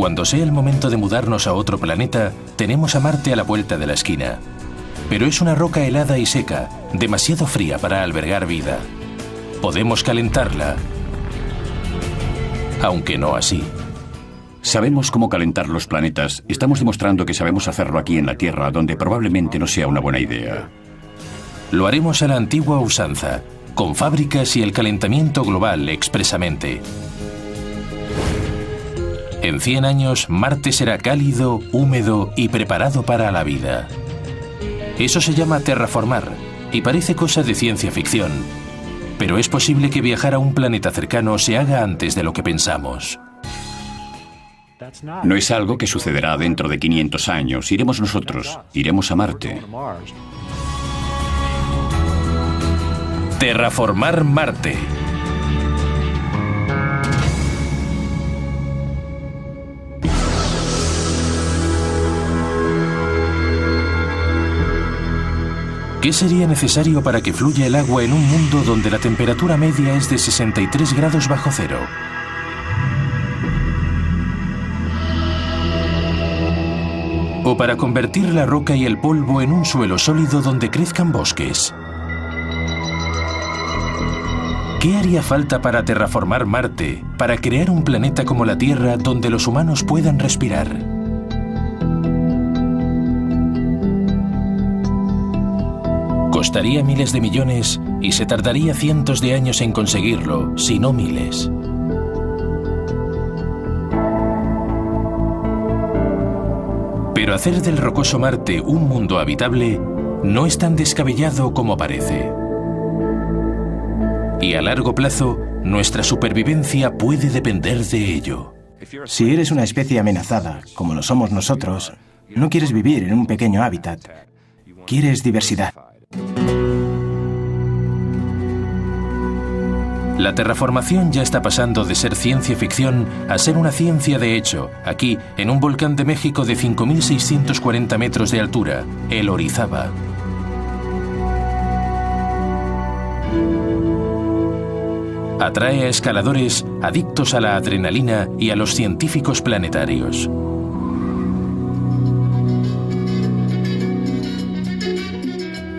Cuando sea el momento de mudarnos a otro planeta, tenemos a Marte a la vuelta de la esquina. Pero es una roca helada y seca, demasiado fría para albergar vida. Podemos calentarla, aunque no así. Sabemos cómo calentar los planetas. Estamos demostrando que sabemos hacerlo aquí en la Tierra, donde probablemente no sea una buena idea. Lo haremos a la antigua usanza, con fábricas y el calentamiento global expresamente. En 100 años, Marte será cálido, húmedo y preparado para la vida. Eso se llama terraformar, y parece cosa de ciencia ficción. Pero es posible que viajar a un planeta cercano se haga antes de lo que pensamos. No es algo que sucederá dentro de 500 años. Iremos nosotros, iremos a Marte. Terraformar Marte. ¿Qué sería necesario para que fluya el agua en un mundo donde la temperatura media es de 63 grados bajo cero? ¿O para convertir la roca y el polvo en un suelo sólido donde crezcan bosques? ¿Qué haría falta para terraformar Marte, para crear un planeta como la Tierra donde los humanos puedan respirar? Costaría miles de millones y se tardaría cientos de años en conseguirlo, si no miles. Pero hacer del rocoso Marte un mundo habitable no es tan descabellado como parece. Y a largo plazo, nuestra supervivencia puede depender de ello. Si eres una especie amenazada, como lo somos nosotros, no quieres vivir en un pequeño hábitat. Quieres diversidad. La terraformación ya está pasando de ser ciencia ficción a ser una ciencia de hecho, aquí, en un volcán de México de 5.640 metros de altura, el Orizaba. Atrae a escaladores adictos a la adrenalina y a los científicos planetarios.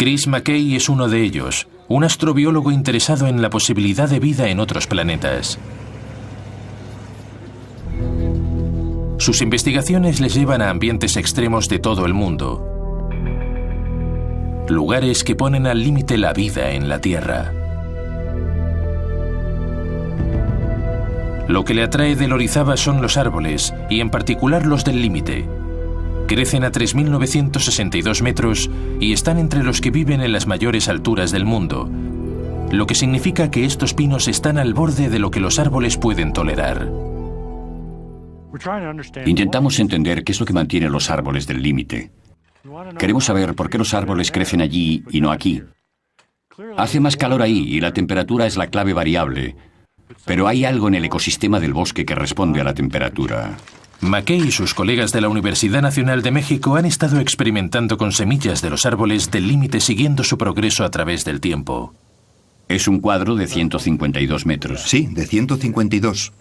Chris McKay es uno de ellos, un astrobiólogo interesado en la posibilidad de vida en otros planetas. Sus investigaciones les llevan a ambientes extremos de todo el mundo. Lugares que ponen al límite la vida en la Tierra. Lo que le atrae del Orizaba son los árboles, y en particular los del límite. Crecen a 3.962 metros y están entre los que viven en las mayores alturas del mundo, lo que significa que estos pinos están al borde de lo que los árboles pueden tolerar. Intentamos entender qué es lo que mantiene los árboles del límite. Queremos saber por qué los árboles crecen allí y no aquí. Hace más calor ahí y la temperatura es la clave variable, pero hay algo en el ecosistema del bosque que responde a la temperatura. McKay y sus colegas de la Universidad Nacional de México han estado experimentando con semillas de los árboles del límite siguiendo su progreso a través del tiempo. Es un cuadro de 152 metros. Sí, de 152.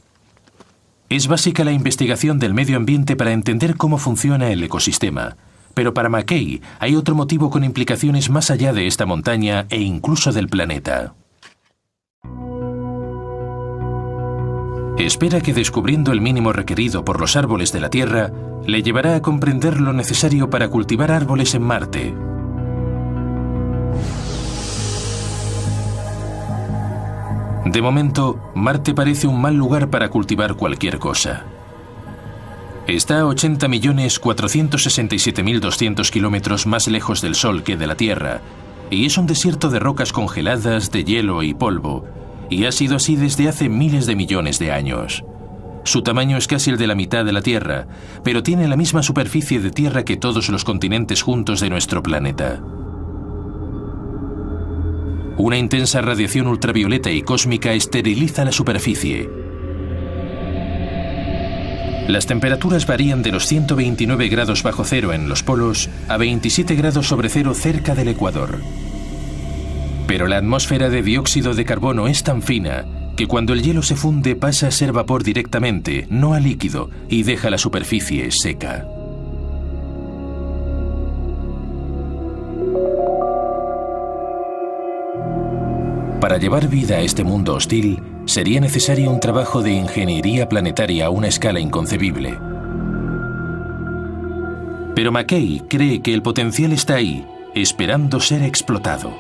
Es básica la investigación del medio ambiente para entender cómo funciona el ecosistema. Pero para McKay hay otro motivo con implicaciones más allá de esta montaña e incluso del planeta. Espera que descubriendo el mínimo requerido por los árboles de la Tierra, le llevará a comprender lo necesario para cultivar árboles en Marte. De momento, Marte parece un mal lugar para cultivar cualquier cosa. Está a 80.467.200 kilómetros más lejos del Sol que de la Tierra, y es un desierto de rocas congeladas, de hielo y polvo, y ha sido así desde hace miles de millones de años. Su tamaño es casi el de la mitad de la Tierra, pero tiene la misma superficie de tierra que todos los continentes juntos de nuestro planeta. Una intensa radiación ultravioleta y cósmica esteriliza la superficie. Las temperaturas varían de los 129 grados bajo cero en los polos a 27 grados sobre cero cerca del Ecuador. Pero la atmósfera de dióxido de carbono es tan fina que cuando el hielo se funde pasa a ser vapor directamente, no a líquido, y deja la superficie seca. Para llevar vida a este mundo hostil, sería necesario un trabajo de ingeniería planetaria a una escala inconcebible. Pero McKay cree que el potencial está ahí, esperando ser explotado.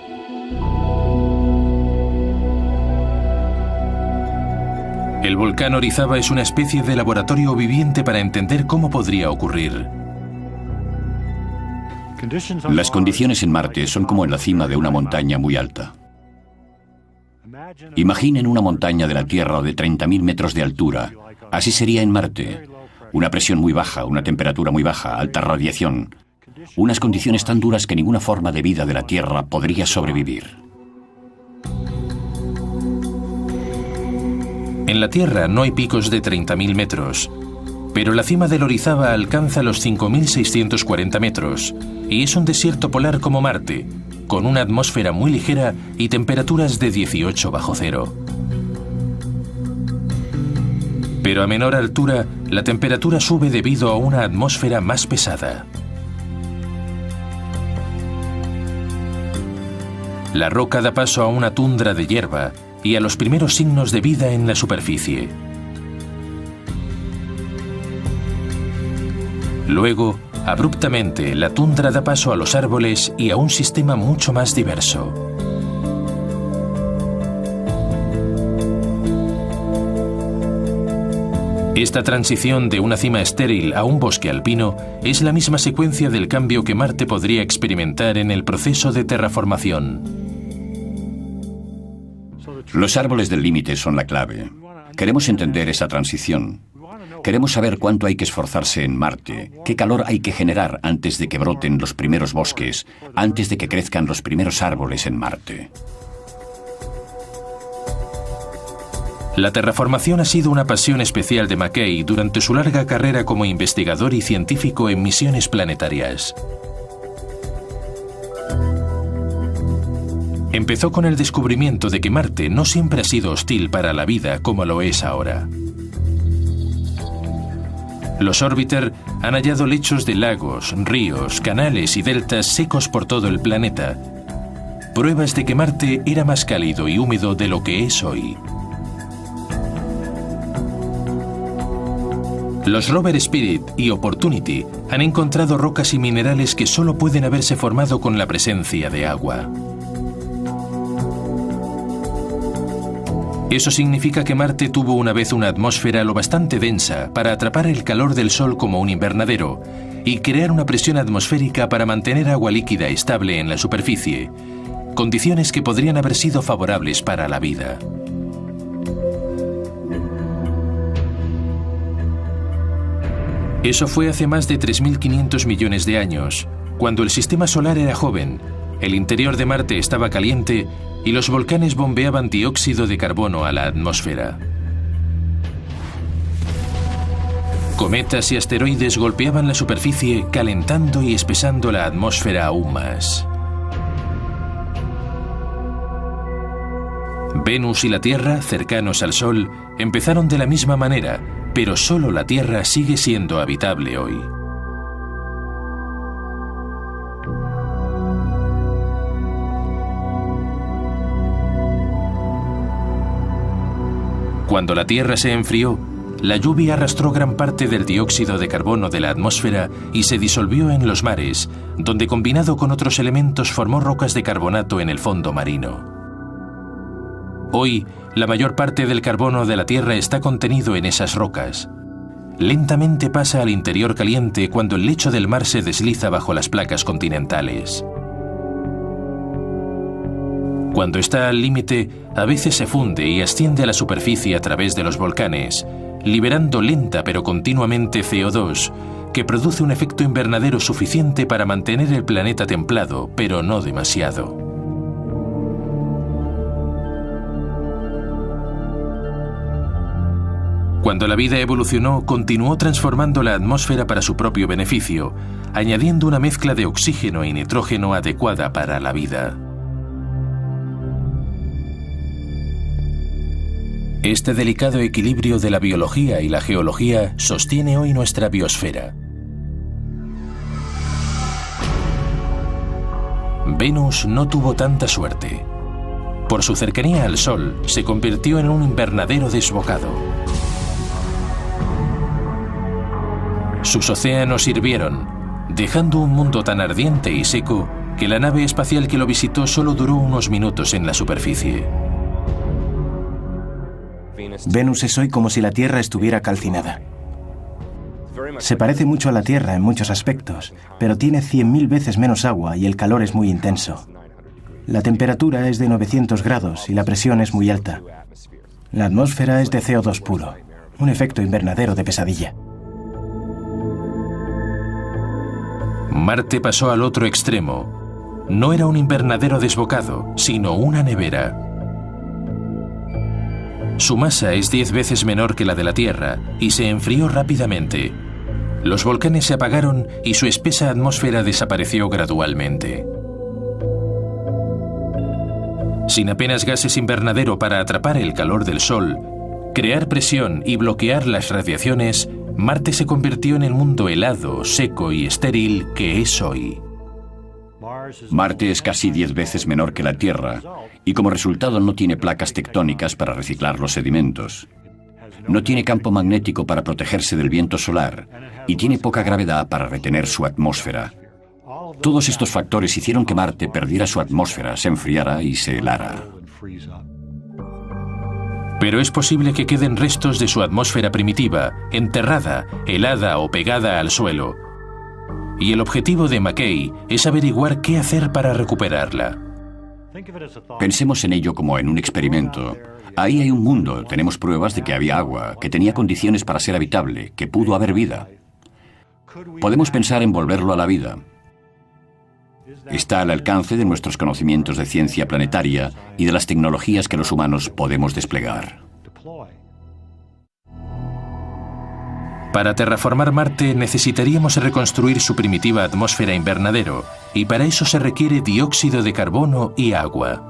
El volcán Orizaba es una especie de laboratorio viviente para entender cómo podría ocurrir. Las condiciones en Marte son como en la cima de una montaña muy alta. Imaginen una montaña de la Tierra de 30.000 metros de altura. Así sería en Marte. Una presión muy baja, una temperatura muy baja, alta radiación. Unas condiciones tan duras que ninguna forma de vida de la Tierra podría sobrevivir. En la Tierra no hay picos de 30.000 metros, pero la cima del Orizaba alcanza los 5.640 metros y es un desierto polar como Marte, con una atmósfera muy ligera y temperaturas de 18 bajo cero. Pero a menor altura, la temperatura sube debido a una atmósfera más pesada. La roca da paso a una tundra de hierba y a los primeros signos de vida en la superficie. Luego, abruptamente, la tundra da paso a los árboles y a un sistema mucho más diverso. Esta transición de una cima estéril a un bosque alpino es la misma secuencia del cambio que Marte podría experimentar en el proceso de terraformación. Los árboles del límite son la clave. Queremos entender esa transición. Queremos saber cuánto hay que esforzarse en Marte, qué calor hay que generar antes de que broten los primeros bosques, antes de que crezcan los primeros árboles en Marte. La terraformación ha sido una pasión especial de McKay durante su larga carrera como investigador y científico en misiones planetarias. Empezó con el descubrimiento de que Marte no siempre ha sido hostil para la vida como lo es ahora. Los Orbiter han hallado lechos de lagos, ríos, canales y deltas secos por todo el planeta. Pruebas de que Marte era más cálido y húmedo de lo que es hoy. Los Rover Spirit y Opportunity han encontrado rocas y minerales que solo pueden haberse formado con la presencia de agua. Eso significa que Marte tuvo una vez una atmósfera lo bastante densa para atrapar el calor del Sol como un invernadero y crear una presión atmosférica para mantener agua líquida estable en la superficie, condiciones que podrían haber sido favorables para la vida. Eso fue hace más de 3.500 millones de años, cuando el sistema solar era joven, el interior de Marte estaba caliente y los volcanes bombeaban dióxido de carbono a la atmósfera. Cometas y asteroides golpeaban la superficie, calentando y espesando la atmósfera aún más. Venus y la Tierra, cercanos al Sol, empezaron de la misma manera, pero solo la Tierra sigue siendo habitable hoy. Cuando la Tierra se enfrió, la lluvia arrastró gran parte del dióxido de carbono de la atmósfera y se disolvió en los mares, donde combinado con otros elementos formó rocas de carbonato en el fondo marino. Hoy, la mayor parte del carbono de la Tierra está contenido en esas rocas. Lentamente pasa al interior caliente cuando el lecho del mar se desliza bajo las placas continentales. Cuando está al límite, a veces se funde y asciende a la superficie a través de los volcanes, liberando lenta pero continuamente CO2, que produce un efecto invernadero suficiente para mantener el planeta templado, pero no demasiado. Cuando la vida evolucionó, continuó transformando la atmósfera para su propio beneficio, añadiendo una mezcla de oxígeno y nitrógeno adecuada para la vida. Este delicado equilibrio de la biología y la geología sostiene hoy nuestra biosfera. Venus no tuvo tanta suerte. Por su cercanía al Sol, se convirtió en un invernadero desbocado. Sus océanos hirvieron, dejando un mundo tan ardiente y seco que la nave espacial que lo visitó solo duró unos minutos en la superficie. Venus es hoy como si la Tierra estuviera calcinada. Se parece mucho a la Tierra en muchos aspectos, pero tiene 100.000 veces menos agua y el calor es muy intenso. La temperatura es de 900 grados y la presión es muy alta. La atmósfera es de CO2 puro, un efecto invernadero de pesadilla. Marte pasó al otro extremo. No era un invernadero desbocado, sino una nevera. Su masa es 10 veces menor que la de la Tierra y se enfrió rápidamente. Los volcanes se apagaron y su espesa atmósfera desapareció gradualmente. Sin apenas gases invernadero para atrapar el calor del Sol, crear presión y bloquear las radiaciones, Marte se convirtió en el mundo helado, seco y estéril que es hoy. Marte es casi 10 veces menor que la Tierra y como resultado no tiene placas tectónicas para reciclar los sedimentos. No tiene campo magnético para protegerse del viento solar y tiene poca gravedad para retener su atmósfera. Todos estos factores hicieron que Marte perdiera su atmósfera, se enfriara y se helara. Pero es posible que queden restos de su atmósfera primitiva, enterrada, helada o pegada al suelo. Y el objetivo de McKay es averiguar qué hacer para recuperarla. Pensemos en ello como en un experimento. Ahí hay un mundo, tenemos pruebas de que había agua, que tenía condiciones para ser habitable, que pudo haber vida. Podemos pensar en volverlo a la vida. Está al alcance de nuestros conocimientos de ciencia planetaria y de las tecnologías que los humanos podemos desplegar. Para terraformar Marte necesitaríamos reconstruir su primitiva atmósfera invernadero, y para eso se requiere dióxido de carbono y agua.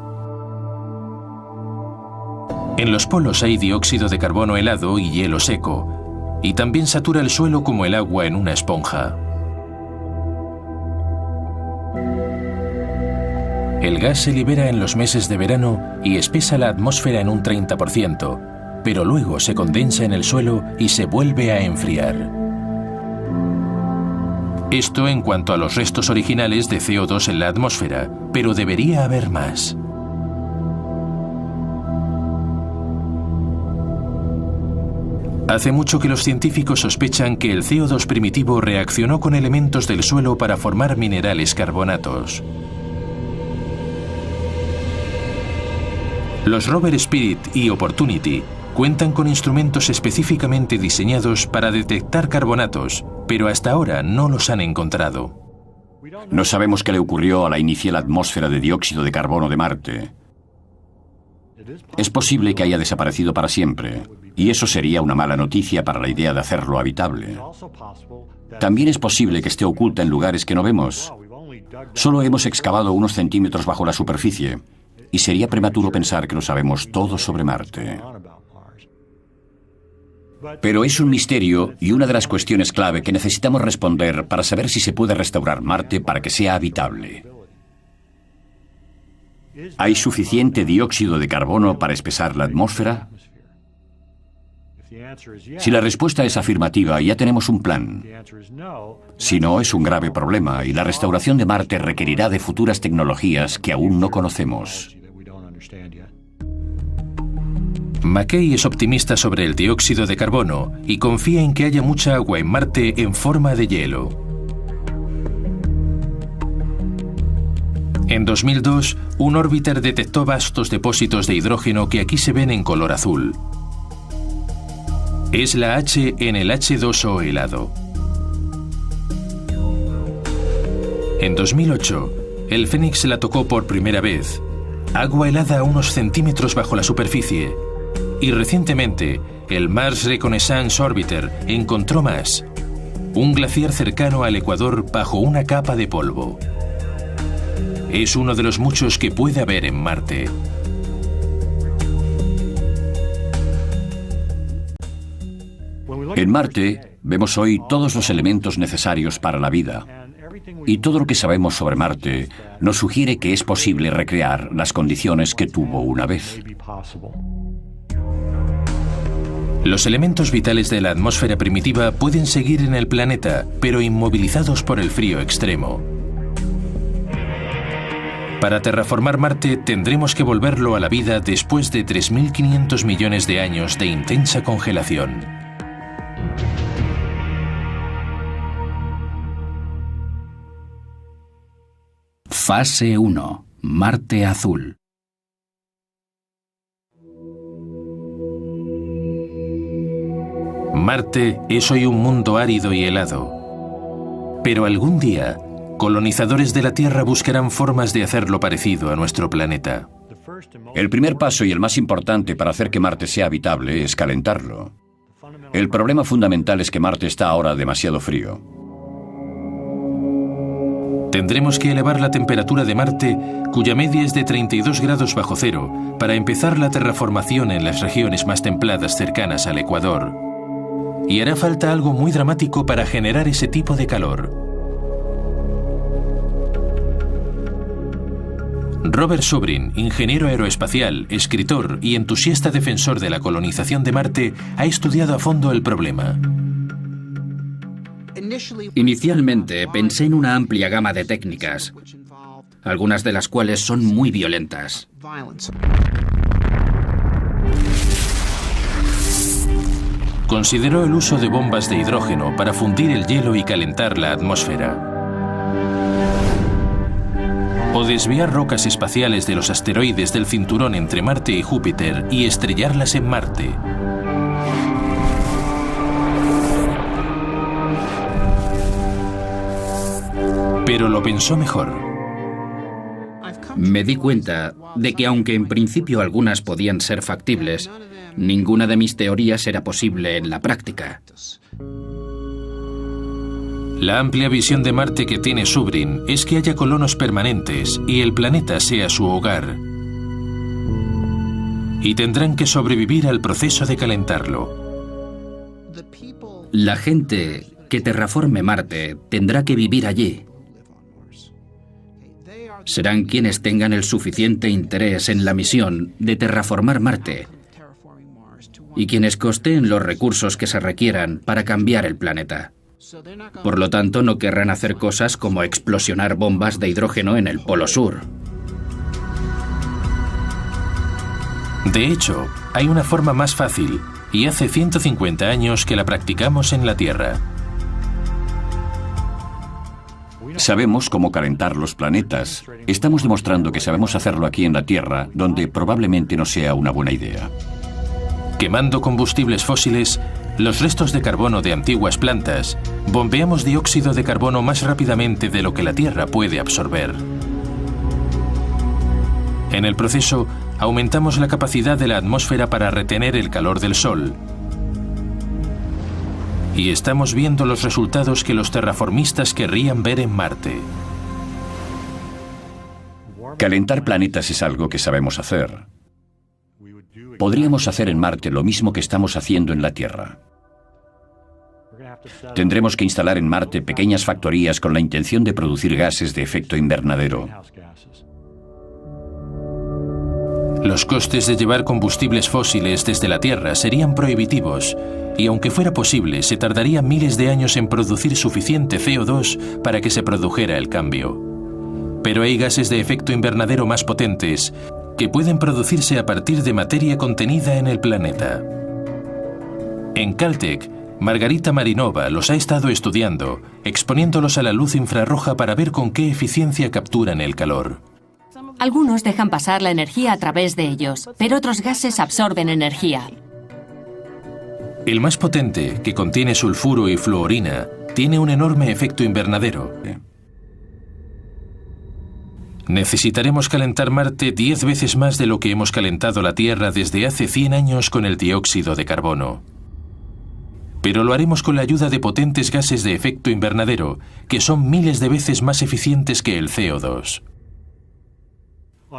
En los polos hay dióxido de carbono helado y hielo seco, y también satura el suelo como el agua en una esponja. El gas se libera en los meses de verano y espesa la atmósfera en un 30%, pero luego se condensa en el suelo y se vuelve a enfriar. Esto en cuanto a los restos originales de CO2 en la atmósfera, pero debería haber más. Hace mucho que los científicos sospechan que el CO2 primitivo reaccionó con elementos del suelo para formar minerales carbonatos. Los rover Spirit y Opportunity cuentan con instrumentos específicamente diseñados para detectar carbonatos, pero hasta ahora no los han encontrado. No sabemos qué le ocurrió a la inicial atmósfera de dióxido de carbono de Marte. Es posible que haya desaparecido para siempre, y eso sería una mala noticia para la idea de hacerlo habitable. También es posible que esté oculta en lugares que no vemos. Solo hemos excavado unos centímetros bajo la superficie, y sería prematuro pensar que lo sabemos todo sobre Marte. Pero es un misterio y una de las cuestiones clave que necesitamos responder para saber si se puede restaurar Marte para que sea habitable. ¿Hay suficiente dióxido de carbono para espesar la atmósfera? Si la respuesta es afirmativa, ya tenemos un plan. Si no, es un grave problema y la restauración de Marte requerirá de futuras tecnologías que aún no conocemos. McKay es optimista sobre el dióxido de carbono y confía en que haya mucha agua en Marte en forma de hielo. En 2002, un órbiter detectó vastos depósitos de hidrógeno que aquí se ven en color azul. Es la H en el H2O helado. En 2008, el Phoenix la tocó por primera vez. Agua helada a unos centímetros bajo la superficie. Y recientemente, el Mars Reconnaissance Orbiter encontró más. Un glaciar cercano al ecuador bajo una capa de polvo. Es uno de los muchos que puede haber en Marte. En Marte vemos hoy todos los elementos necesarios para la vida. Y todo lo que sabemos sobre Marte nos sugiere que es posible recrear las condiciones que tuvo una vez. Los elementos vitales de la atmósfera primitiva pueden seguir en el planeta, pero inmovilizados por el frío extremo. Para terraformar Marte tendremos que volverlo a la vida después de 3.500 millones de años de intensa congelación. Fase 1. Marte azul. Marte es hoy un mundo árido y helado. Pero algún día, colonizadores de la Tierra buscarán formas de hacerlo parecido a nuestro planeta. El primer paso y el más importante para hacer que Marte sea habitable es calentarlo. El problema fundamental es que Marte está ahora demasiado frío. Tendremos que elevar la temperatura de Marte, cuya media es de 32 grados bajo cero, para empezar la terraformación en las regiones más templadas cercanas al Ecuador. Y hará falta algo muy dramático para generar ese tipo de calor. Robert Zubrin, ingeniero aeroespacial, escritor y entusiasta defensor de la colonización de Marte, ha estudiado a fondo el problema. Inicialmente pensé en una amplia gama de técnicas, algunas de las cuales son muy violentas. Consideró el uso de bombas de hidrógeno para fundir el hielo y calentar la atmósfera. O desviar rocas espaciales de los asteroides del cinturón entre Marte y Júpiter y estrellarlas en Marte. Pero lo pensó mejor. Me di cuenta de que aunque en principio algunas podían ser factibles, ninguna de mis teorías era posible en la práctica. La amplia visión de Marte que tiene Zubrin es que haya colonos permanentes y el planeta sea su hogar. Y tendrán que sobrevivir al proceso de calentarlo. La gente que terraforme Marte tendrá que vivir allí. Serán quienes tengan el suficiente interés en la misión de terraformar Marte y quienes costeen los recursos que se requieran para cambiar el planeta. Por lo tanto, no querrán hacer cosas como explosionar bombas de hidrógeno en el Polo Sur. De hecho, hay una forma más fácil, y hace 150 años que la practicamos en la Tierra. Sabemos cómo calentar los planetas. Estamos demostrando que sabemos hacerlo aquí en la Tierra, donde probablemente no sea una buena idea. Quemando combustibles fósiles, los restos de carbono de antiguas plantas, bombeamos dióxido de carbono más rápidamente de lo que la Tierra puede absorber. En el proceso, aumentamos la capacidad de la atmósfera para retener el calor del Sol. Y estamos viendo los resultados que los terraformistas querrían ver en Marte. Calentar planetas es algo que sabemos hacer. Podríamos hacer en Marte lo mismo que estamos haciendo en la Tierra. Tendremos que instalar en Marte pequeñas factorías con la intención de producir gases de efecto invernadero. Los costes de llevar combustibles fósiles desde la Tierra serían prohibitivos, y aunque fuera posible, se tardaría miles de años en producir suficiente CO2 para que se produjera el cambio. Pero hay gases de efecto invernadero más potentes que pueden producirse a partir de materia contenida en el planeta. En Caltech, Margarita Marinova los ha estado estudiando, exponiéndolos a la luz infrarroja para ver con qué eficiencia capturan el calor. Algunos dejan pasar la energía a través de ellos, pero otros gases absorben energía. El más potente, que contiene sulfuro y fluorina, tiene un enorme efecto invernadero. Necesitaremos calentar Marte 10 veces más de lo que hemos calentado la Tierra desde hace 100 años con el dióxido de carbono. Pero lo haremos con la ayuda de potentes gases de efecto invernadero, que son miles de veces más eficientes que el CO2.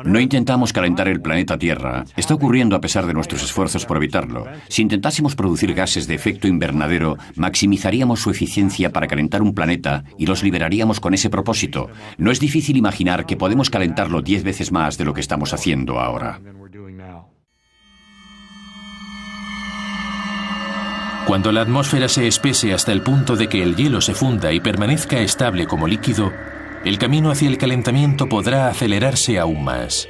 No intentamos calentar el planeta Tierra. Está ocurriendo a pesar de nuestros esfuerzos por evitarlo. Si intentásemos producir gases de efecto invernadero, maximizaríamos su eficiencia para calentar un planeta y los liberaríamos con ese propósito. No es difícil imaginar que podemos calentarlo 10 veces más de lo que estamos haciendo ahora. Cuando la atmósfera se espese hasta el punto de que el hielo se funda y permanezca estable como líquido, el camino hacia el calentamiento podrá acelerarse aún más.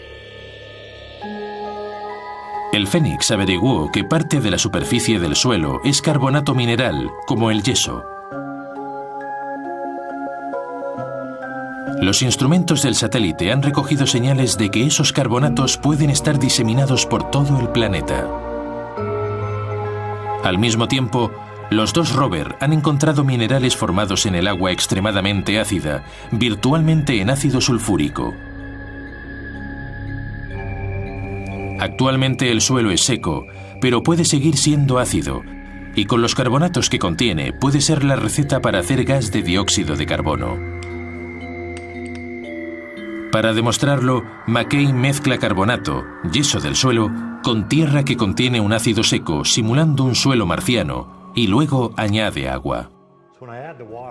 El Fénix averiguó que parte de la superficie del suelo es carbonato mineral, como el yeso. Los instrumentos del satélite han recogido señales de que esos carbonatos pueden estar diseminados por todo el planeta. Al mismo tiempo, los dos rover han encontrado minerales formados en el agua extremadamente ácida, virtualmente en ácido sulfúrico. Actualmente el suelo es seco, pero puede seguir siendo ácido, y con los carbonatos que contiene puede ser la receta para hacer gas de dióxido de carbono. Para demostrarlo, McKay mezcla carbonato, yeso del suelo, con tierra que contiene un ácido seco, simulando un suelo marciano, y luego añade agua.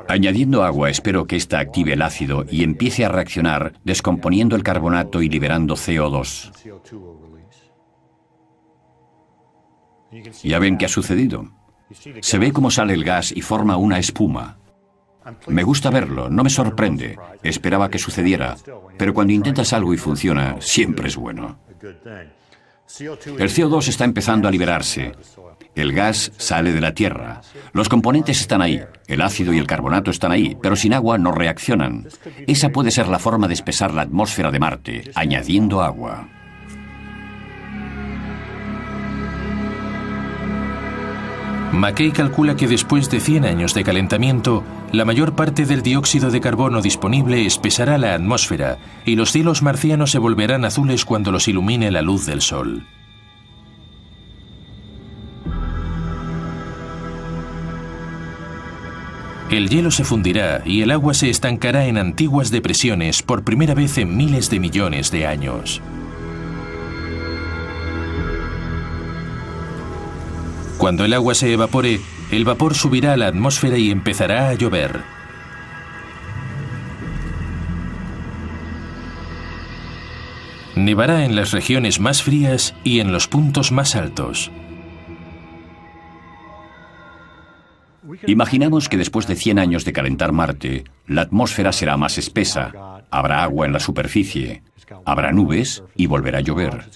Añadiendo agua, espero que ésta active el ácido y empiece a reaccionar, descomponiendo el carbonato y liberando CO2. ¿Ya ven qué ha sucedido? Se ve cómo sale el gas y forma una espuma. Me gusta verlo, no me sorprende. Esperaba que sucediera, pero cuando intentas algo y funciona, siempre es bueno. El CO2 está empezando a liberarse. El gas sale de la Tierra. Los componentes están ahí, el ácido y el carbonato están ahí, pero sin agua no reaccionan. Esa puede ser la forma de espesar la atmósfera de Marte, añadiendo agua. McKay calcula que después de 100 años de calentamiento, la mayor parte del dióxido de carbono disponible espesará la atmósfera y los cielos marcianos se volverán azules cuando los ilumine la luz del sol. El hielo se fundirá y el agua se estancará en antiguas depresiones por primera vez en miles de millones de años. Cuando el agua se evapore, el vapor subirá a la atmósfera y empezará a llover. Nevará en las regiones más frías y en los puntos más altos. Imaginamos que después de 100 años de calentar Marte, la atmósfera será más espesa, habrá agua en la superficie, habrá nubes y volverá a llover.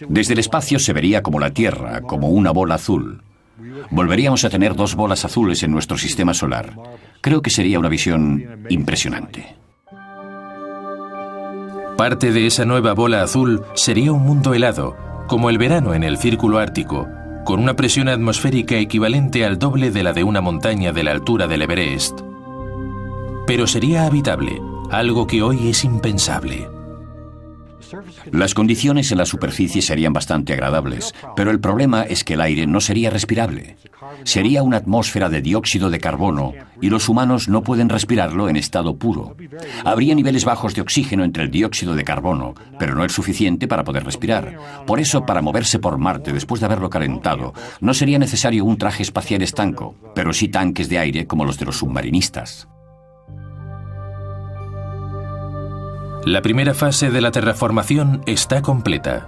Desde el espacio se vería como la Tierra, como una bola azul. Volveríamos a tener 2 bolas azules en nuestro sistema solar. Creo que sería una visión impresionante. Parte de esa nueva bola azul sería un mundo helado, como el verano en el Círculo Ártico, con una presión atmosférica equivalente al doble de la de una montaña de la altura del Everest. Pero sería habitable, algo que hoy es impensable. Las condiciones en la superficie serían bastante agradables, pero el problema es que el aire no sería respirable. Sería una atmósfera de dióxido de carbono y los humanos no pueden respirarlo en estado puro. Habría niveles bajos de oxígeno entre el dióxido de carbono, pero no el suficiente para poder respirar. Por eso, para moverse por Marte después de haberlo calentado, no sería necesario un traje espacial estanco, pero sí tanques de aire como los de los submarinistas. La primera fase de la terraformación está completa.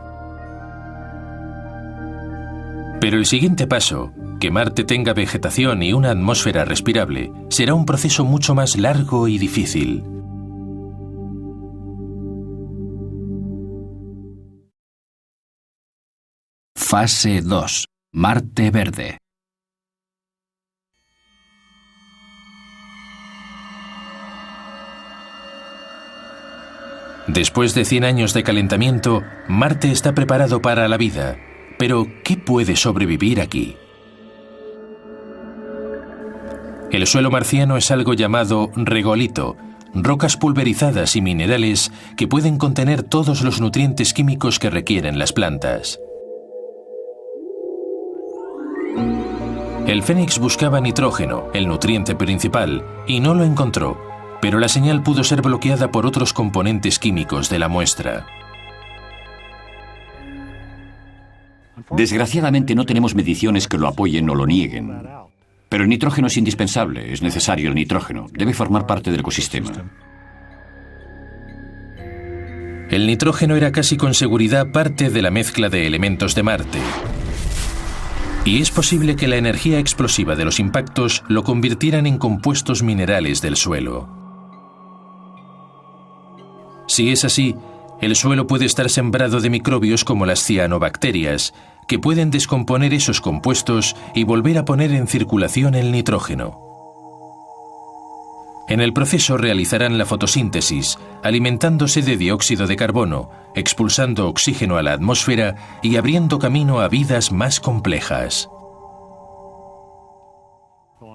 Pero el siguiente paso, que Marte tenga vegetación y una atmósfera respirable, será un proceso mucho más largo y difícil. Fase 2. Marte verde. Después de 100 años de calentamiento, Marte está preparado para la vida. Pero, ¿qué puede sobrevivir aquí? El suelo marciano es algo llamado regolito, rocas pulverizadas y minerales que pueden contener todos los nutrientes químicos que requieren las plantas. El Fénix buscaba nitrógeno, el nutriente principal, y no lo encontró. pero la señal pudo ser bloqueada por otros componentes químicos de la muestra. Desgraciadamente no tenemos mediciones que lo apoyen o lo nieguen. Pero el nitrógeno es indispensable, es necesario el nitrógeno, debe formar parte del ecosistema. El nitrógeno era casi con seguridad parte de la mezcla de elementos de Marte. Y es posible que la energía explosiva de los impactos lo convirtieran en compuestos minerales del suelo. Si es así, el suelo puede estar sembrado de microbios como las cianobacterias, que pueden descomponer esos compuestos y volver a poner en circulación el nitrógeno. En el proceso realizarán la fotosíntesis, alimentándose de dióxido de carbono, expulsando oxígeno a la atmósfera y abriendo camino a vidas más complejas.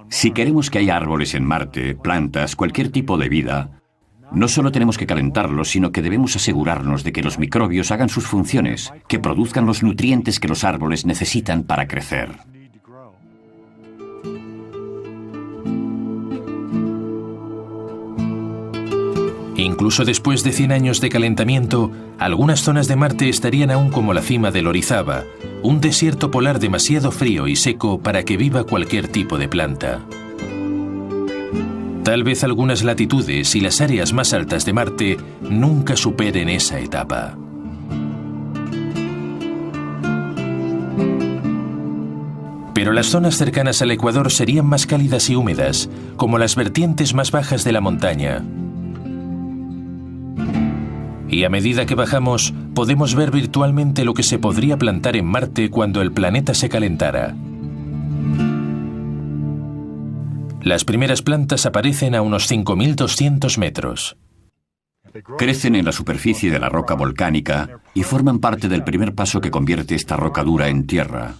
Si queremos que haya árboles en Marte, plantas, cualquier tipo de vida, no solo tenemos que calentarlos, sino que debemos asegurarnos de que los microbios hagan sus funciones, que produzcan los nutrientes que los árboles necesitan para crecer. Incluso después de 100 años de calentamiento, algunas zonas de Marte estarían aún como la cima del Orizaba, un desierto polar demasiado frío y seco para que viva cualquier tipo de planta. Tal vez algunas latitudes y las áreas más altas de Marte nunca superen esa etapa. Pero las zonas cercanas al Ecuador serían más cálidas y húmedas, como las vertientes más bajas de la montaña. Y a medida que bajamos, podemos ver virtualmente lo que se podría plantar en Marte cuando el planeta se calentara. Las primeras plantas aparecen a unos 5.200 metros. Crecen en la superficie de la roca volcánica y forman parte del primer paso que convierte esta roca dura en tierra.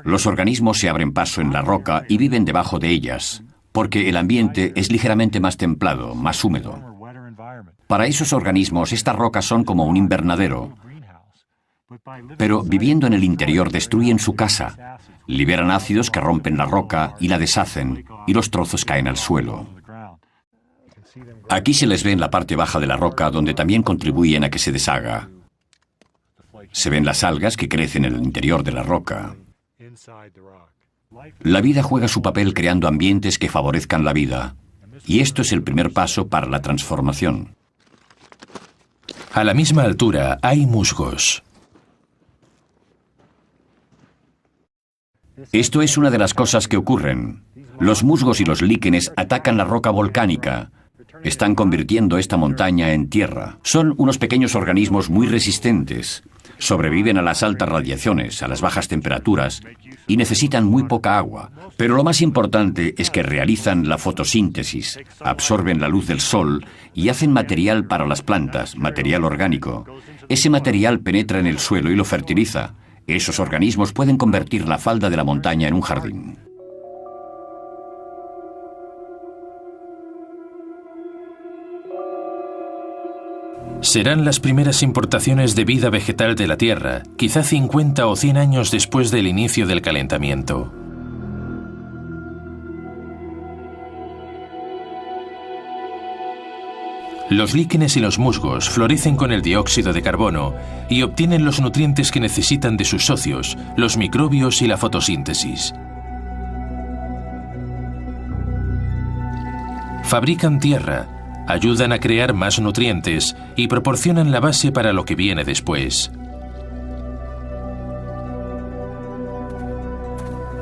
Los organismos se abren paso en la roca y viven debajo de ellas, porque el ambiente es ligeramente más templado, más húmedo. Para esos organismos, estas rocas son como un invernadero. Pero viviendo en el interior destruyen su casa, liberan ácidos que rompen la roca y la deshacen, y los trozos caen al suelo. Aquí se les ve en la parte baja de la roca, donde también contribuyen a que se deshaga. Se ven las algas que crecen en el interior de la roca. La vida juega su papel creando ambientes que favorezcan la vida, y esto es el primer paso para la transformación. A la misma altura hay musgos. Esto es una de las cosas que ocurren. Los musgos y los líquenes atacan la roca volcánica. Están convirtiendo esta montaña en tierra. Son unos pequeños organismos muy resistentes. Sobreviven a las altas radiaciones, a las bajas temperaturas y necesitan muy poca agua. Pero lo más importante es que realizan la fotosíntesis, absorben la luz del sol y hacen material para las plantas, material orgánico. Ese material penetra en el suelo y lo fertiliza. Esos organismos pueden convertir la falda de la montaña en un jardín. Serán las primeras importaciones de vida vegetal de la Tierra, quizá 50 o 100 años después del inicio del calentamiento. Los líquenes y los musgos florecen con el dióxido de carbono y obtienen los nutrientes que necesitan de sus socios, los microbios y la fotosíntesis. Fabrican tierra, ayudan a crear más nutrientes y proporcionan la base para lo que viene después.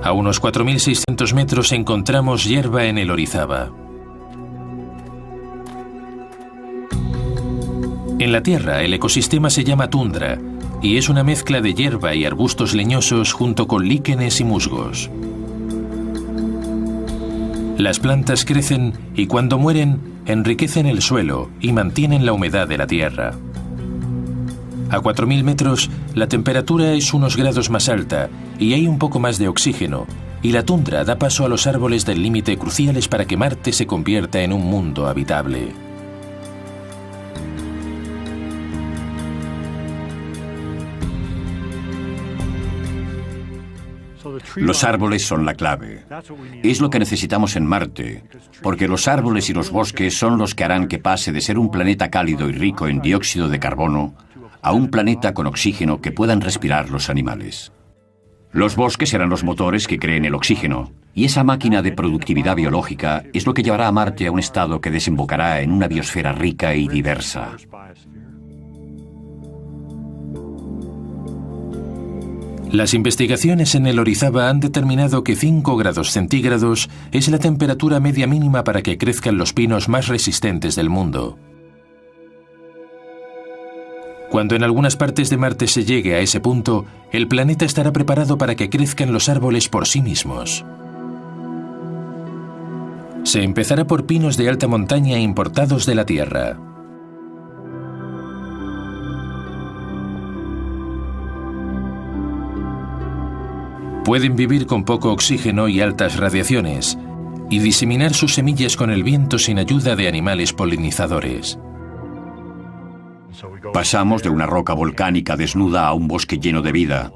A unos 4.600 metros encontramos hierba en el Orizaba. En la Tierra, el ecosistema se llama tundra y es una mezcla de hierba y arbustos leñosos junto con líquenes y musgos. Las plantas crecen y cuando mueren, enriquecen el suelo y mantienen la humedad de la Tierra. A 4.000 metros, la temperatura es unos grados más alta y hay un poco más de oxígeno, y la tundra da paso a los árboles del límite cruciales para que Marte se convierta en un mundo habitable. Los árboles son la clave. Es lo que necesitamos en Marte, porque los árboles y los bosques son los que harán que pase de ser un planeta cálido y rico en dióxido de carbono a un planeta con oxígeno que puedan respirar los animales. Los bosques serán los motores que creen el oxígeno, y esa máquina de productividad biológica es lo que llevará a Marte a un estado que desembocará en una biosfera rica y diversa. Las investigaciones en el Orizaba han determinado que 5 grados centígrados es la temperatura media mínima para que crezcan los pinos más resistentes del mundo. Cuando en algunas partes de Marte se llegue a ese punto, el planeta estará preparado para que crezcan los árboles por sí mismos. Se empezará por pinos de alta montaña importados de la Tierra. Pueden vivir con poco oxígeno y altas radiaciones, y diseminar sus semillas con el viento sin ayuda de animales polinizadores. Pasamos de una roca volcánica desnuda a un bosque lleno de vida.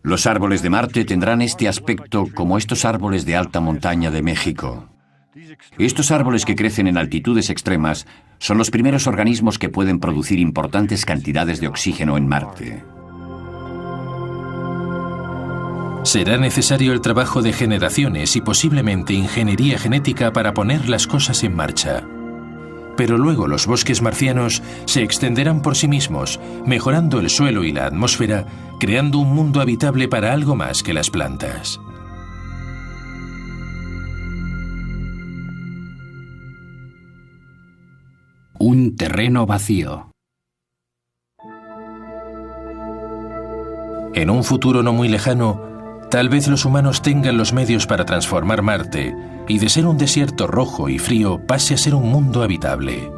Los árboles de Marte tendrán este aspecto como estos árboles de alta montaña de México. Estos árboles que crecen en altitudes extremas son los primeros organismos que pueden producir importantes cantidades de oxígeno en Marte. Será necesario el trabajo de generaciones y posiblemente ingeniería genética para poner las cosas en marcha. Pero luego los bosques marcianos se extenderán por sí mismos, mejorando el suelo y la atmósfera, creando un mundo habitable para algo más que las plantas. Un terreno vacío. En un futuro no muy lejano, tal vez los humanos tengan los medios para transformar Marte y de ser un desierto rojo y frío pase a ser un mundo habitable.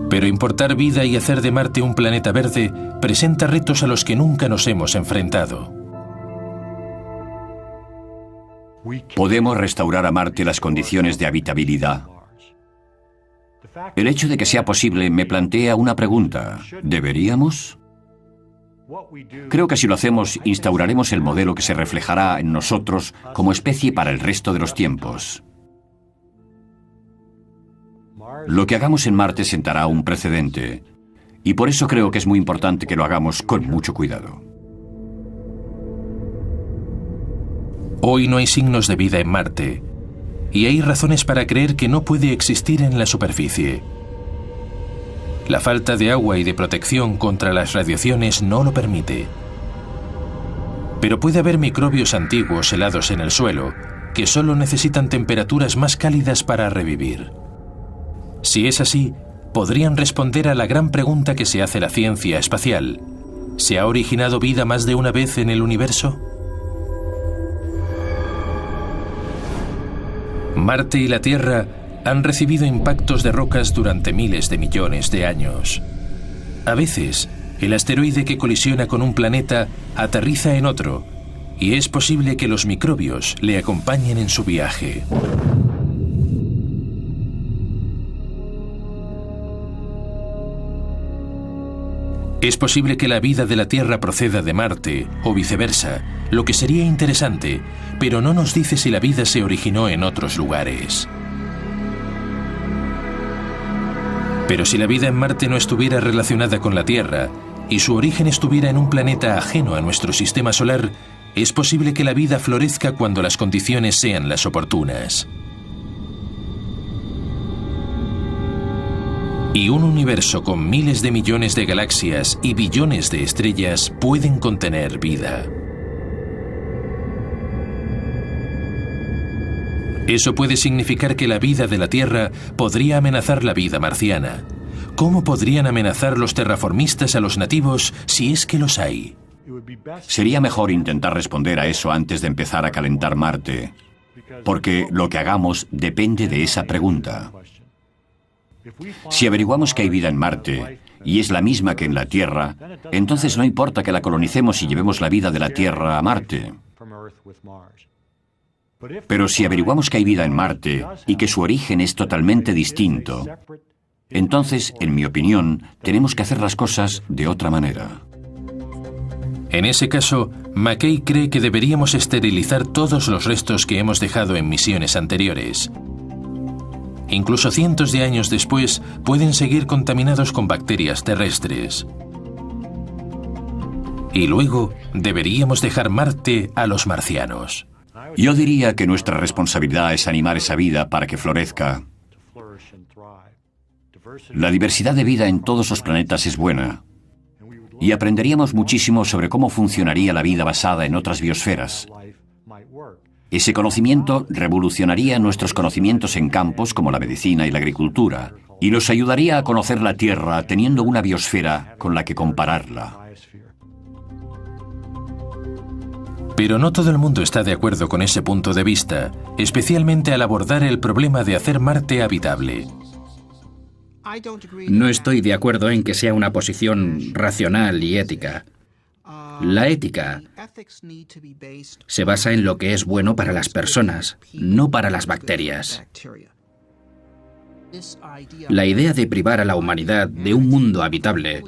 Pero importar vida y hacer de Marte un planeta verde presenta retos a los que nunca nos hemos enfrentado. ¿Podemos restaurar a Marte las condiciones de habitabilidad? El hecho de que sea posible me plantea una pregunta. ¿Deberíamos? Creo que si lo hacemos, instauraremos el modelo que se reflejará en nosotros como especie para el resto de los tiempos. Lo que hagamos en Marte sentará un precedente, y por eso creo que es muy importante que lo hagamos con mucho cuidado. Hoy no hay signos de vida en Marte, y hay razones para creer que no puede existir en la superficie. La falta de agua y de protección contra las radiaciones no lo permite. Pero puede haber microbios antiguos helados en el suelo que solo necesitan temperaturas más cálidas para revivir. Si es así, podrían responder a la gran pregunta que se hace la ciencia espacial. ¿Se ha originado vida más de una vez en el universo? Marte y la Tierra han recibido impactos de rocas durante miles de millones de años. A veces, el asteroide que colisiona con un planeta aterriza en otro, y es posible que los microbios le acompañen en su viaje. Es posible que la vida de la Tierra proceda de Marte, o viceversa, lo que sería interesante, pero no nos dice si la vida se originó en otros lugares. Pero si la vida en Marte no estuviera relacionada con la Tierra y su origen estuviera en un planeta ajeno a nuestro sistema solar, es posible que la vida florezca cuando las condiciones sean las oportunas. Y un universo con miles de millones de galaxias y billones de estrellas pueden contener vida. Eso puede significar que la vida de la Tierra podría amenazar la vida marciana. ¿Cómo podrían amenazar los terraformistas a los nativos si es que los hay? Sería mejor intentar responder a eso antes de empezar a calentar Marte, porque lo que hagamos depende de esa pregunta. Si averiguamos que hay vida en Marte y es la misma que en la Tierra, entonces no importa que la colonicemos y llevemos la vida de la Tierra a Marte. Pero si averiguamos que hay vida en Marte y que su origen es totalmente distinto, entonces, en mi opinión, tenemos que hacer las cosas de otra manera. En ese caso, McKay cree que deberíamos esterilizar todos los restos que hemos dejado en misiones anteriores. Incluso cientos de años después, pueden seguir contaminados con bacterias terrestres. Y luego, deberíamos dejar Marte a los marcianos. Yo diría que nuestra responsabilidad es animar esa vida para que florezca. La diversidad de vida en todos los planetas es buena. Y aprenderíamos muchísimo sobre cómo funcionaría la vida basada en otras biosferas. Ese conocimiento revolucionaría nuestros conocimientos en campos como la medicina y la agricultura, y nos ayudaría a conocer la Tierra teniendo una biosfera con la que compararla. Pero no todo el mundo está de acuerdo con ese punto de vista, especialmente al abordar el problema de hacer Marte habitable. No estoy de acuerdo en que sea una posición racional y ética. La ética se basa en lo que es bueno para las personas, no para las bacterias. La idea de privar a la humanidad de un mundo habitable,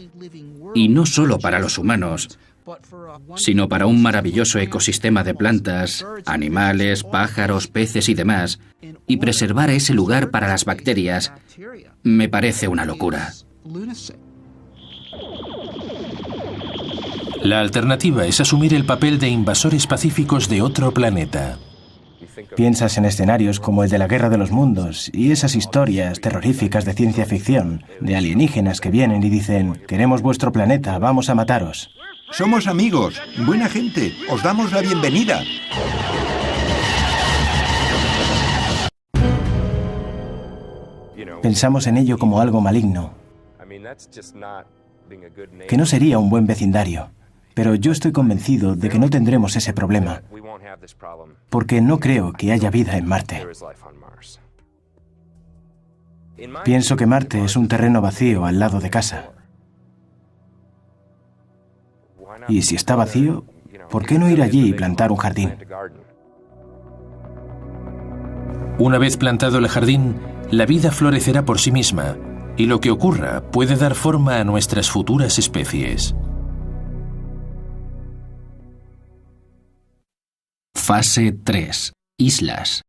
y no solo para los humanos, sino para un maravilloso ecosistema de plantas, animales, pájaros, peces y demás, y preservar ese lugar para las bacterias, me parece una locura. La alternativa es asumir el papel de invasores pacíficos de otro planeta. Piensas en escenarios como el de la Guerra de los Mundos y esas historias terroríficas de ciencia ficción, de alienígenas que vienen y dicen: queremos vuestro planeta, vamos a mataros. Somos amigos, buena gente, os damos la bienvenida. Pensamos en ello como algo maligno, que no sería un buen vecindario. Pero yo estoy convencido de que no tendremos ese problema, porque no creo que haya vida en Marte. Pienso que Marte es un terreno vacío al lado de casa. Y si está vacío, ¿por qué no ir allí y plantar un jardín? Una vez plantado el jardín, la vida florecerá por sí misma, y lo que ocurra puede dar forma a nuestras futuras especies. Fase 3. Islas.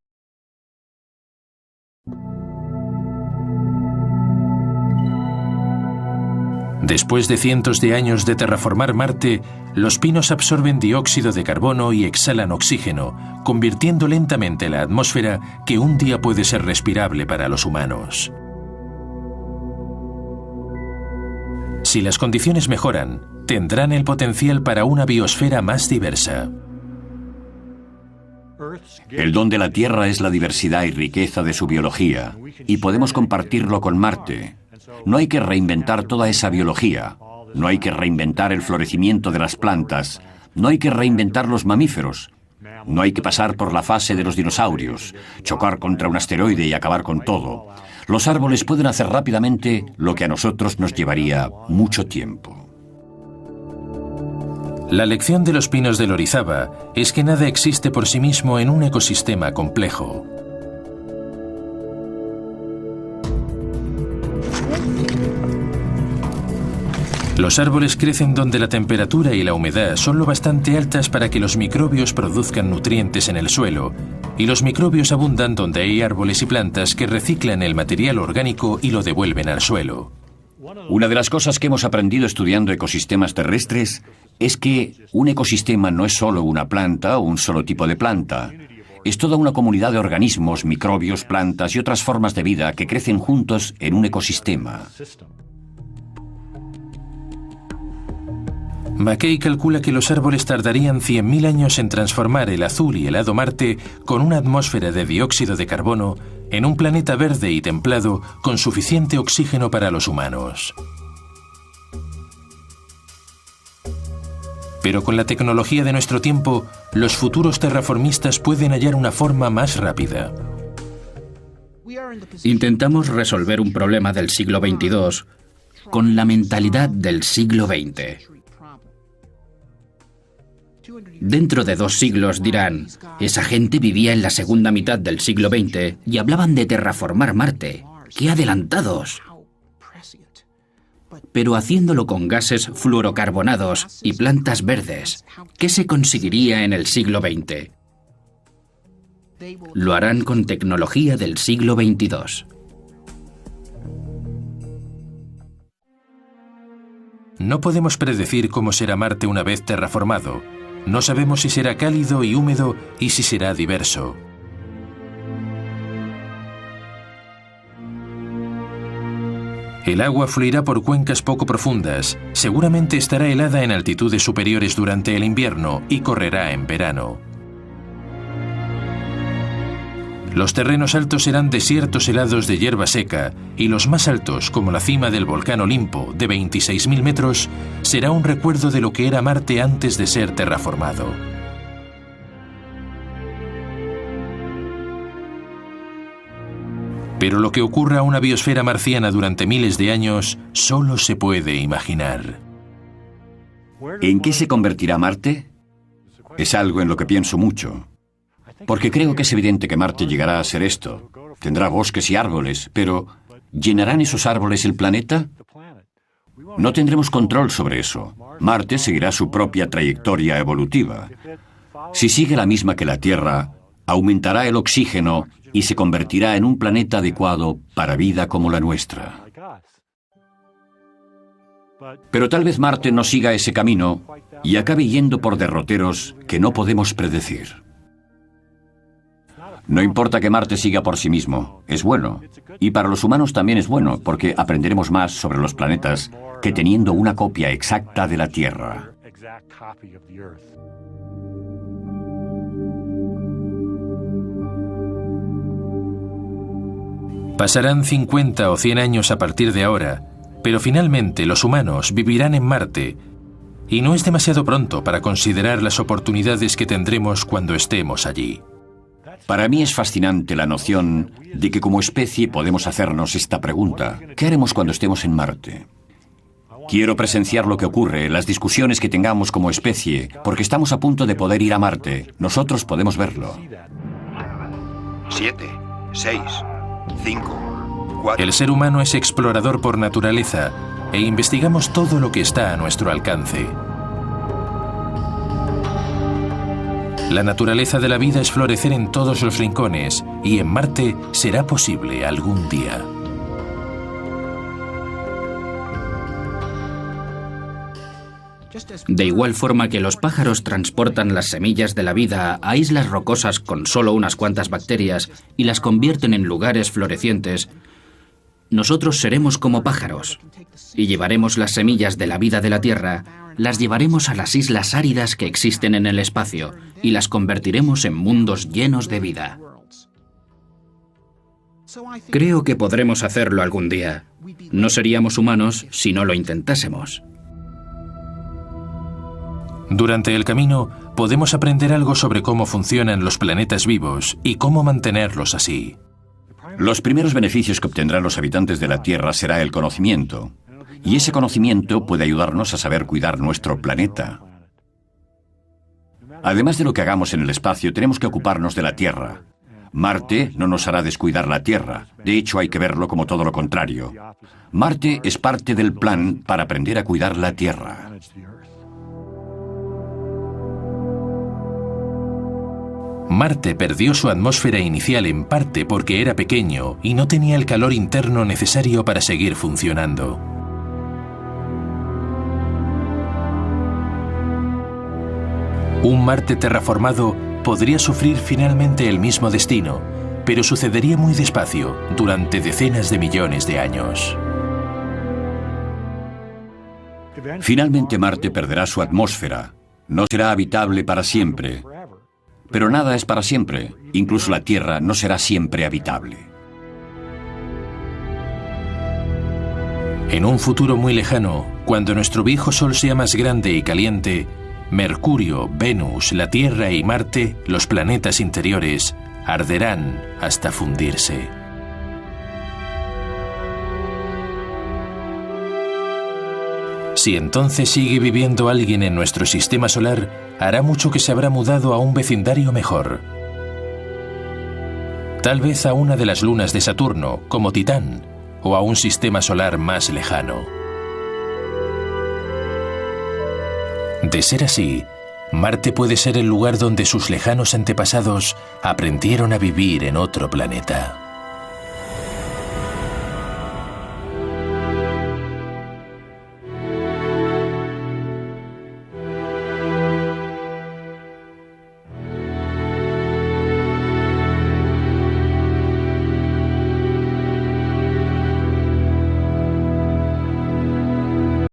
Después de cientos de años de terraformar Marte, los pinos absorben dióxido de carbono y exhalan oxígeno, convirtiendo lentamente la atmósfera que un día puede ser respirable para los humanos. Si las condiciones mejoran, tendrán el potencial para una biosfera más diversa. El don de la Tierra es la diversidad y riqueza de su biología, y podemos compartirlo con Marte. No hay que reinventar toda esa biología, no hay que reinventar el florecimiento de las plantas, no hay que reinventar los mamíferos, no hay que pasar por la fase de los dinosaurios, chocar contra un asteroide y acabar con todo. Los árboles pueden hacer rápidamente lo que a nosotros nos llevaría mucho tiempo. La lección de los pinos del Orizaba es que nada existe por sí mismo en un ecosistema complejo. Los árboles crecen donde la temperatura y la humedad son lo bastante altas para que los microbios produzcan nutrientes en el suelo, y los microbios abundan donde hay árboles y plantas que reciclan el material orgánico y lo devuelven al suelo. Una de las cosas que hemos aprendido estudiando ecosistemas terrestres es que un ecosistema no es solo una planta o un solo tipo de planta. Es toda una comunidad de organismos, microbios, plantas y otras formas de vida que crecen juntos en un ecosistema. McKay calcula que los árboles tardarían 100.000 años en transformar el azul y helado Marte con una atmósfera de dióxido de carbono en un planeta verde y templado con suficiente oxígeno para los humanos. Pero con la tecnología de nuestro tiempo, los futuros terraformistas pueden hallar una forma más rápida. Intentamos resolver un problema del siglo XXII con la mentalidad del siglo XX. Dentro de 2 siglos dirán, esa gente vivía en la segunda mitad del siglo XX y hablaban de terraformar Marte. ¡Qué adelantados! pero haciéndolo con gases fluorocarbonados y plantas verdes. ¿Qué se conseguiría en el siglo XX? Lo harán con tecnología del siglo XXII. No podemos predecir cómo será Marte una vez terraformado. No sabemos si será cálido y húmedo y si será diverso. El agua fluirá por cuencas poco profundas, seguramente estará helada en altitudes superiores durante el invierno y correrá en verano. Los terrenos altos serán desiertos helados de hierba seca y los más altos, como la cima del volcán Olimpo, de 26.000 metros, será un recuerdo de lo que era Marte antes de ser terraformado. Pero lo que ocurra a una biosfera marciana durante miles de años solo se puede imaginar. ¿En qué se convertirá Marte? Es algo en lo que pienso mucho. Porque creo que es evidente que Marte llegará a ser esto. Tendrá bosques y árboles, pero ¿llenarán esos árboles el planeta? No tendremos control sobre eso. Marte seguirá su propia trayectoria evolutiva. Si sigue la misma que la Tierra, aumentará el oxígeno y se convertirá en un planeta adecuado para vida como la nuestra. Pero tal vez Marte no siga ese camino y acabe yendo por derroteros que no podemos predecir. No importa que Marte siga por sí mismo, es bueno. Y para los humanos también es bueno, porque aprenderemos más sobre los planetas que teniendo una copia exacta de la Tierra. Pasarán 50 o 100 años a partir de ahora, pero finalmente los humanos vivirán en Marte, y no es demasiado pronto para considerar las oportunidades que tendremos cuando estemos allí. Para mí es fascinante la noción de que como especie podemos hacernos esta pregunta. ¿Qué haremos cuando estemos en Marte? Quiero presenciar lo que ocurre, las discusiones que tengamos como especie, porque estamos a punto de poder ir a Marte. Nosotros podemos verlo. 7, 6, 5, 4... El ser humano es explorador por naturaleza e investigamos todo lo que está a nuestro alcance. La naturaleza de la vida es florecer en todos los rincones y en Marte será posible algún día. De igual forma que los pájaros transportan las semillas de la vida a islas rocosas con solo unas cuantas bacterias y las convierten en lugares florecientes, nosotros seremos como pájaros y llevaremos las semillas de la vida de la Tierra, las llevaremos a las islas áridas que existen en el espacio y las convertiremos en mundos llenos de vida. Creo que podremos hacerlo algún día. No seríamos humanos si no lo intentásemos. Durante el camino, podemos aprender algo sobre cómo funcionan los planetas vivos y cómo mantenerlos así. Los primeros beneficios que obtendrán los habitantes de la Tierra será el conocimiento. Y ese conocimiento puede ayudarnos a saber cuidar nuestro planeta. Además de lo que hagamos en el espacio, tenemos que ocuparnos de la Tierra. Marte no nos hará descuidar la Tierra. De hecho, hay que verlo como todo lo contrario. Marte es parte del plan para aprender a cuidar la Tierra. Marte perdió su atmósfera inicial en parte porque era pequeño y no tenía el calor interno necesario para seguir funcionando. Un Marte terraformado podría sufrir finalmente el mismo destino, pero sucedería muy despacio, durante decenas de millones de años. Finalmente Marte perderá su atmósfera. No será habitable para siempre. Pero nada es para siempre. Incluso la Tierra no será siempre habitable. En un futuro muy lejano, cuando nuestro viejo Sol sea más grande y caliente, Mercurio, Venus, la Tierra y Marte, los planetas interiores, arderán hasta fundirse. Si entonces sigue viviendo alguien en nuestro sistema solar, hará mucho que se habrá mudado a un vecindario mejor. Tal vez a una de las lunas de Saturno, como Titán, o a un sistema solar más lejano. De ser así, Marte puede ser el lugar donde sus lejanos antepasados aprendieron a vivir en otro planeta.